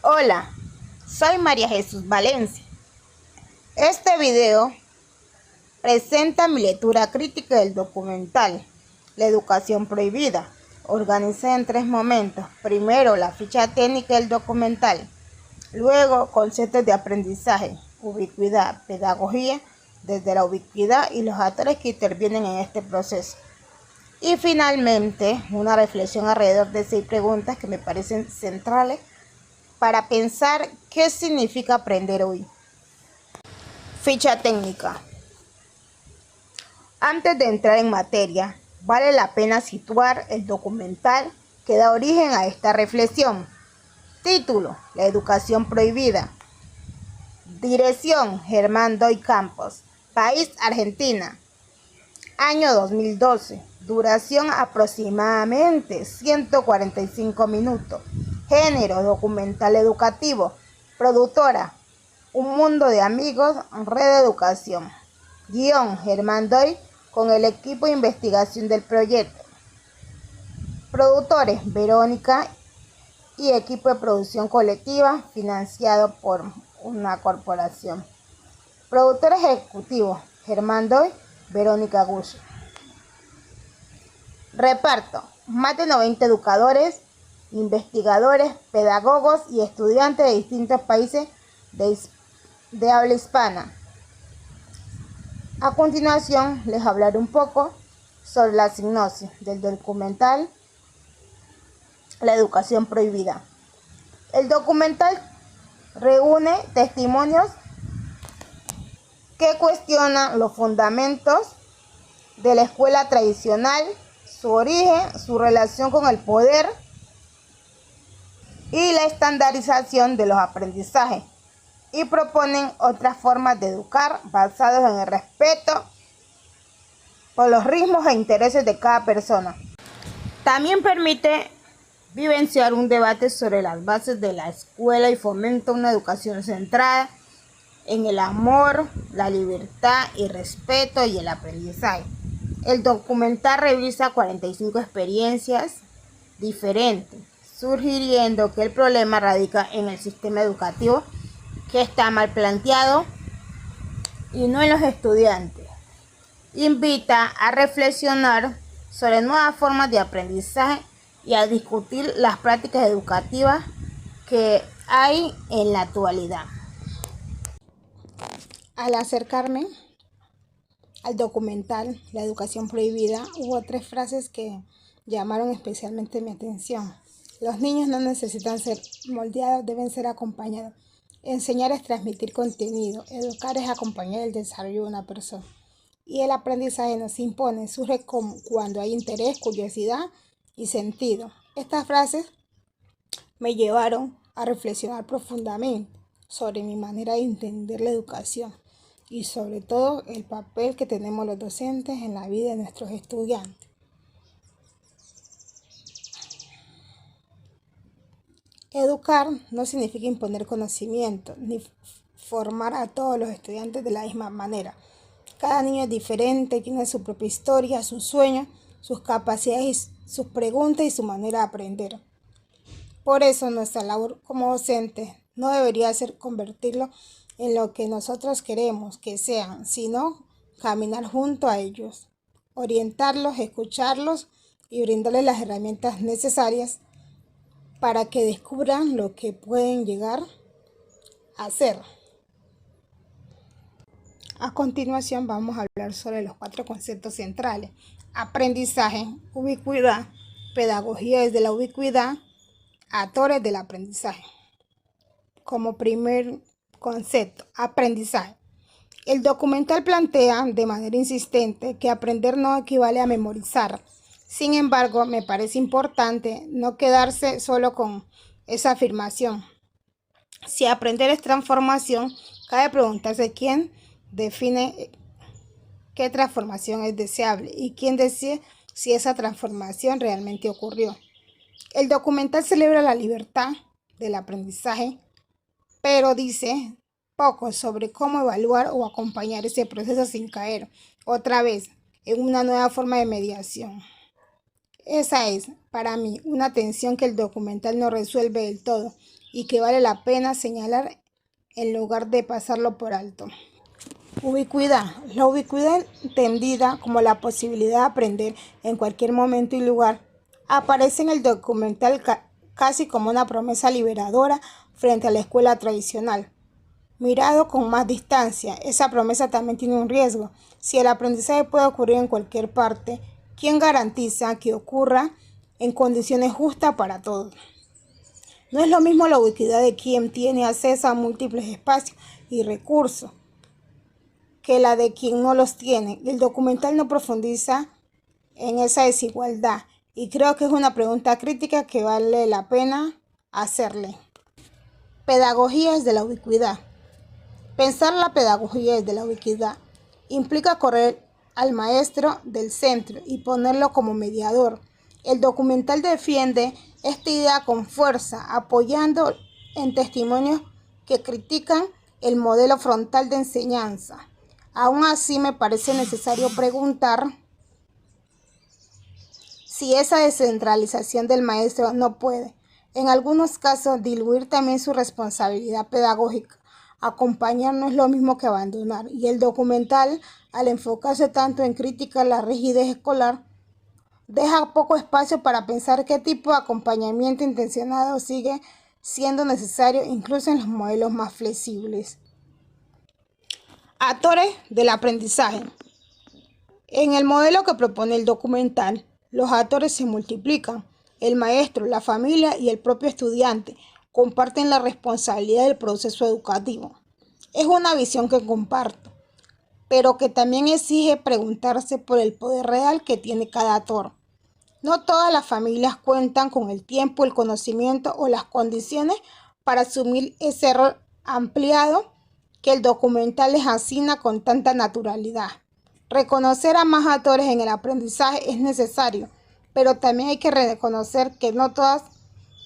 Hola, soy María Jesús Valencia. Este video presenta mi lectura crítica del documental La educación prohibida, organizada en 3 momentos. Primero, la ficha técnica del documental. Luego, conceptos de aprendizaje, ubicuidad, pedagogía, desde la ubicuidad y los actores que intervienen en este proceso. Y finalmente, una reflexión alrededor de 6 preguntas que me parecen centrales para pensar qué significa aprender hoy. Ficha técnica. Antes de entrar en materia, vale la pena situar el documental que da origen a esta reflexión. Título: La educación prohibida. Dirección: Germán Doy Campos. País: Argentina. Año 2012. Duración: aproximadamente 145 minutos. Género: documental educativo. Productora: Un mundo de amigos, Red de Educación. Guión: Germán Doy con el equipo de investigación del proyecto. Productores: Verónica y equipo de producción colectiva financiado por una corporación. Productor ejecutivo: Germán Doy, Verónica Gullo. Reparto: más de 90 educadores, investigadores, pedagogos y estudiantes de distintos países de habla hispana. A continuación les hablaré un poco sobre la sinopsis del documental La educación prohibida. El documental reúne testimonios que cuestionan los fundamentos de la escuela tradicional, su origen, su relación con el poder y la estandarización de los aprendizajes, y proponen otras formas de educar basadas en el respeto por los ritmos e intereses de cada persona. También permite vivenciar un debate sobre las bases de la escuela y fomenta una educación centrada en el amor, la libertad y respeto y el aprendizaje. El documental revisa 45 experiencias diferentes, sugiriendo que el problema radica en el sistema educativo, que está mal planteado, y no en los estudiantes. Invita a reflexionar sobre nuevas formas de aprendizaje y a discutir las prácticas educativas que hay en la actualidad. Al acercarme al documental La educación prohibida, hubo 3 frases que llamaron especialmente mi atención. Los niños no necesitan ser moldeados, deben ser acompañados. Enseñar es transmitir contenido, educar es acompañar el desarrollo de una persona. Y el aprendizaje no se impone, surge cuando hay interés, curiosidad y sentido. Estas frases me llevaron a reflexionar profundamente sobre mi manera de entender la educación y sobre todo el papel que tenemos los docentes en la vida de nuestros estudiantes. Educar no significa imponer conocimiento ni formar a todos los estudiantes de la misma manera. Cada niño es diferente, tiene su propia historia, sus sueños, sus capacidades, sus preguntas y su manera de aprender. Por eso nuestra labor como docentes no debería ser convertirlo en lo que nosotros queremos que sean, sino caminar junto a ellos, orientarlos, escucharlos y brindarles las herramientas necesarias para que descubran lo que pueden llegar a ser. A continuación vamos a hablar sobre los 4 conceptos centrales: aprendizaje, ubicuidad, pedagogía desde la ubicuidad, actores del aprendizaje. Como primer concepto, aprendizaje. El documental plantea de manera insistente que aprender no equivale a memorizar. Sin embargo, me parece importante no quedarse solo con esa afirmación. Si aprender es transformación, cabe preguntarse quién define qué transformación es deseable y quién decide si esa transformación realmente ocurrió. El documental celebra la libertad del aprendizaje, pero dice poco sobre cómo evaluar o acompañar ese proceso sin caer otra vez en una nueva forma de mediación. Esa es, para mí, una tensión que el documental no resuelve del todo y que vale la pena señalar en lugar de pasarlo por alto. Ubicuidad. La ubicuidad, entendida como la posibilidad de aprender en cualquier momento y lugar, aparece en el documental casi como una promesa liberadora frente a la escuela tradicional. Mirado con más distancia, esa promesa también tiene un riesgo. Si el aprendizaje puede ocurrir en cualquier parte, ¿quién garantiza que ocurra en condiciones justas para todos? No es lo mismo la ubicuidad de quien tiene acceso a múltiples espacios y recursos que la de quien no los tiene. El documental no profundiza en esa desigualdad y creo que es una pregunta crítica que vale la pena hacerle. Pedagogías de la ubicuidad. Pensar la pedagogía desde la ubicuidad implica correr al maestro del centro y ponerlo como mediador. El documental defiende esta idea con fuerza, apoyando en testimonios que critican el modelo frontal de enseñanza. Aún así, me parece necesario preguntar si esa descentralización del maestro no puede, en algunos casos, diluir también su responsabilidad pedagógica. Acompañar no es lo mismo que abandonar, y el documental, al enfocarse tanto en criticar la rigidez escolar, deja poco espacio para pensar qué tipo de acompañamiento intencionado sigue siendo necesario incluso en los modelos más flexibles. Actores del aprendizaje. En el modelo que propone el documental, los actores se multiplican. El maestro, la familia y el propio estudiante comparten la responsabilidad del proceso educativo. Es una visión que comparto, pero que también exige preguntarse por el poder real que tiene cada actor. No todas las familias cuentan con el tiempo, el conocimiento o las condiciones para asumir ese rol ampliado que el documental les asigna con tanta naturalidad. Reconocer a más actores en el aprendizaje es necesario, pero también hay que reconocer que no todas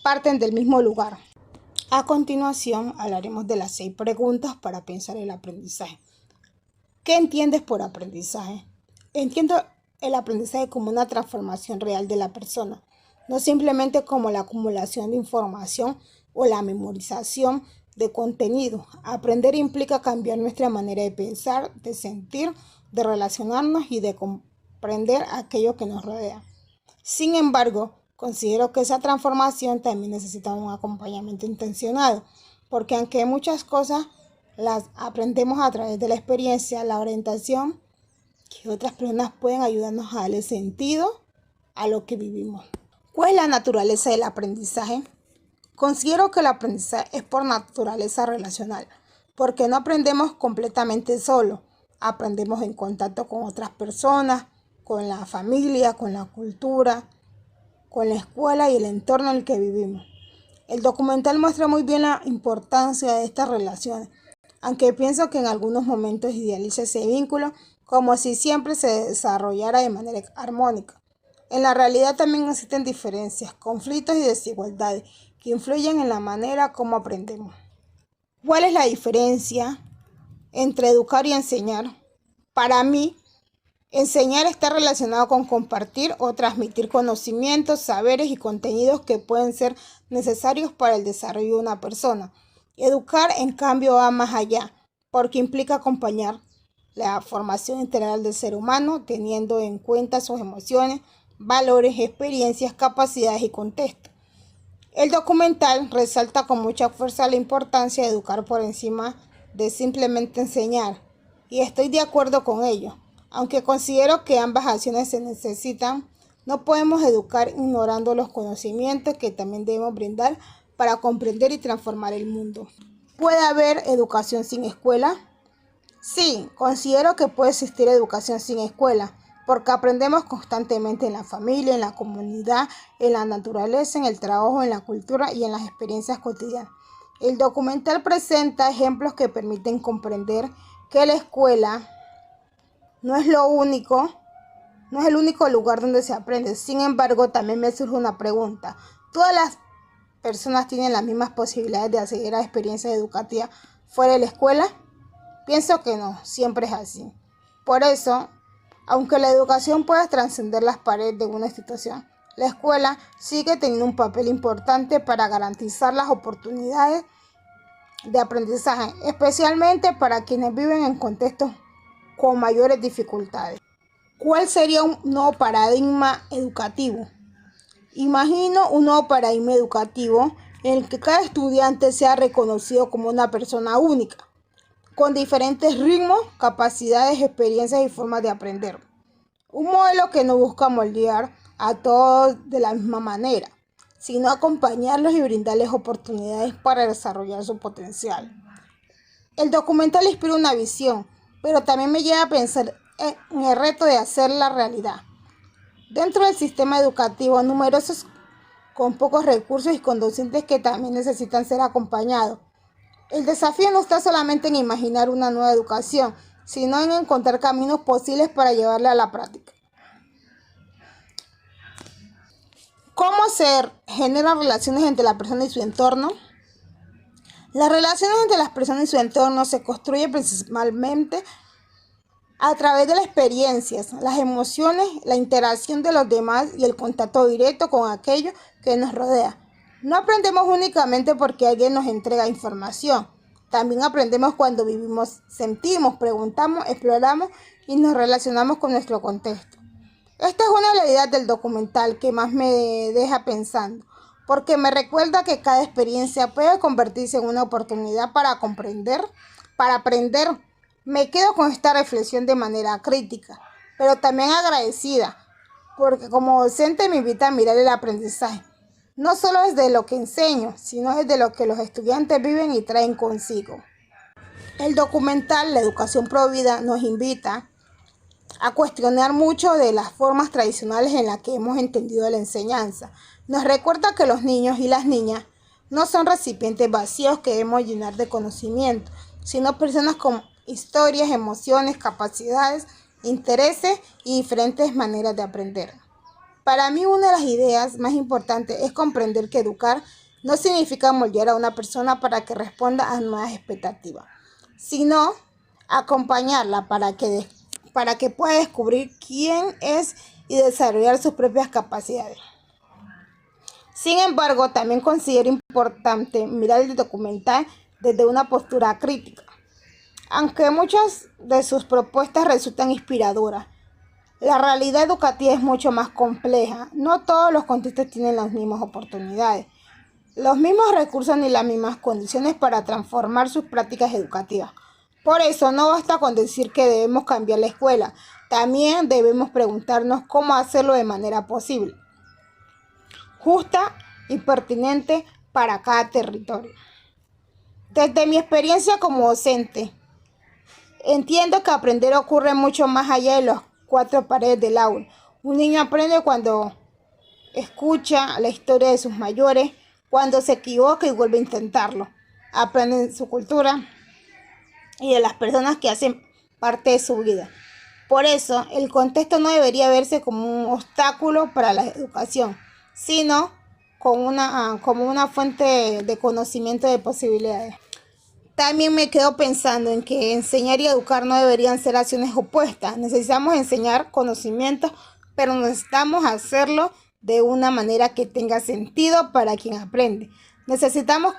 parten del mismo lugar. A continuación, hablaremos de las 6 preguntas para pensar el aprendizaje. ¿Qué entiendes por aprendizaje? Entiendo el aprendizaje como una transformación real de la persona, no simplemente como la acumulación de información o la memorización de contenido. Aprender implica cambiar nuestra manera de pensar, de sentir, de relacionarnos y de comprender aquello que nos rodea. Sin embargo, considero que esa transformación también necesita un acompañamiento intencionado, porque aunque muchas cosas las aprendemos a través de la experiencia, la orientación, que otras personas pueden ayudarnos a darle sentido a lo que vivimos. ¿Cuál es la naturaleza del aprendizaje? Considero que el aprendizaje es por naturaleza relacional, porque no aprendemos completamente solo, aprendemos en contacto con otras personas, con la familia, con la cultura, con la escuela y el entorno en el que vivimos. El documental muestra muy bien la importancia de estas relaciones, aunque pienso que en algunos momentos idealiza ese vínculo como si siempre se desarrollara de manera armónica. En la realidad también existen diferencias, conflictos y desigualdades que influyen en la manera como aprendemos. ¿Cuál es la diferencia entre educar y enseñar? Para mí, enseñar está relacionado con compartir o transmitir conocimientos, saberes y contenidos que pueden ser necesarios para el desarrollo de una persona. Educar, en cambio, va más allá, porque implica acompañar la formación integral del ser humano, teniendo en cuenta sus emociones, valores, experiencias, capacidades y contexto. El documental resalta con mucha fuerza la importancia de educar por encima de simplemente enseñar, y estoy de acuerdo con ello. Aunque considero que ambas acciones se necesitan, no podemos educar ignorando los conocimientos que también debemos brindar para comprender y transformar el mundo. ¿Puede haber educación sin escuela? Sí, considero que puede existir educación sin escuela, porque aprendemos constantemente en la familia, en la comunidad, en la naturaleza, en el trabajo, en la cultura y en las experiencias cotidianas. El documental presenta ejemplos que permiten comprender que la escuela no es el único lugar donde se aprende. Sin embargo, también me surge una pregunta. ¿Todas las personas tienen las mismas posibilidades de acceder a experiencias educativas fuera de la escuela? Pienso que no, siempre es así. Por eso, aunque la educación pueda trascender las paredes de una institución, La escuela sigue teniendo un papel importante para garantizar las oportunidades de aprendizaje, especialmente para quienes viven en contextos con mayores dificultades. ¿Cuál sería un nuevo paradigma educativo? Imagino un nuevo paradigma educativo en el que cada estudiante sea reconocido como una persona única, con diferentes ritmos, capacidades, experiencias y formas de aprender. Un modelo que no busca moldear a todos de la misma manera, sino acompañarlos y brindarles oportunidades para desarrollar su potencial. El documental inspira una visión, pero también me lleva a pensar en el reto de hacerla realidad. Dentro del sistema educativo, numerosos con pocos recursos y con docentes que también necesitan ser acompañados. El desafío no está solamente en imaginar una nueva educación, sino en encontrar caminos posibles para llevarla a la práctica. ¿Cómo se generan relaciones entre la persona y su entorno? Las relaciones entre las personas y su entorno se construyen principalmente a través de las experiencias, las emociones, la interacción de los demás y el contacto directo con aquello que nos rodea. No aprendemos únicamente porque alguien nos entrega información. También aprendemos cuando vivimos, sentimos, preguntamos, exploramos y nos relacionamos con nuestro contexto. Esta es una realidad del documental que más me deja pensando, porque me recuerda que cada experiencia puede convertirse en una oportunidad para comprender, para aprender. Me quedo con esta reflexión de manera crítica, pero también agradecida, porque como docente me invita a mirar el aprendizaje, no solo desde lo que enseño, sino desde lo que los estudiantes viven y traen consigo. El documental La Educación Provida nos invita a cuestionar mucho de las formas tradicionales en las que hemos entendido la enseñanza. Nos recuerda que los niños y las niñas no son recipientes vacíos que debemos llenar de conocimiento, sino personas con historias, emociones, capacidades, intereses y diferentes maneras de aprender. Para mí, una de las ideas más importantes es comprender que educar no significa moldear a una persona para que responda a nuevas expectativas, sino acompañarla para que pueda descubrir quién es y desarrollar sus propias capacidades. Sin embargo, también considero importante mirar el documental desde una postura crítica. Aunque muchas de sus propuestas resultan inspiradoras, la realidad educativa es mucho más compleja. No todos los contextos tienen las mismas oportunidades, los mismos recursos ni las mismas condiciones para transformar sus prácticas educativas. Por eso no basta con decir que debemos cambiar la escuela, también debemos preguntarnos cómo hacerlo de manera posible, justa y pertinente para cada territorio. Desde mi experiencia como docente, entiendo que aprender ocurre mucho más allá de las cuatro paredes del aula. Un niño aprende cuando escucha la historia de sus mayores, cuando se equivoca y vuelve a intentarlo. Aprende de su cultura y de las personas que hacen parte de su vida. Por eso, el contexto no debería verse como un obstáculo para la educación, sino como una fuente de conocimiento de posibilidades. También me quedo pensando en que enseñar y educar no deberían ser acciones opuestas. Necesitamos enseñar conocimientos, pero necesitamos hacerlo de una manera que tenga sentido para quien aprende. Necesitamos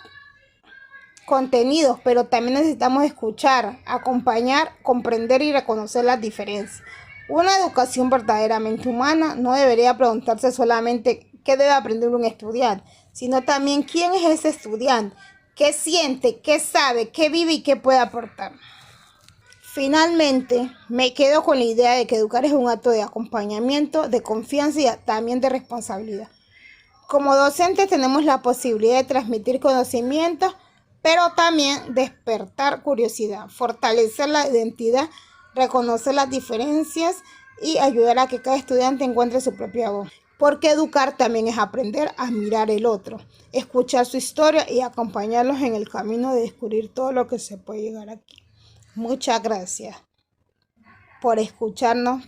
contenidos, pero también necesitamos escuchar, acompañar, comprender y reconocer las diferencias. Una educación verdaderamente humana no debería preguntarse solamente qué debe aprender un estudiante, sino también quién es ese estudiante, qué siente, qué sabe, qué vive y qué puede aportar. Finalmente, me quedo con la idea de que educar es un acto de acompañamiento, de confianza y también de responsabilidad. Como docentes tenemos la posibilidad de transmitir conocimientos, pero también despertar curiosidad, fortalecer la identidad, reconocer las diferencias y ayudar a que cada estudiante encuentre su propia voz. Porque educar también es aprender a mirar el otro, escuchar su historia y acompañarlos en el camino de descubrir todo lo que se puede llegar aquí. Muchas gracias por escucharnos.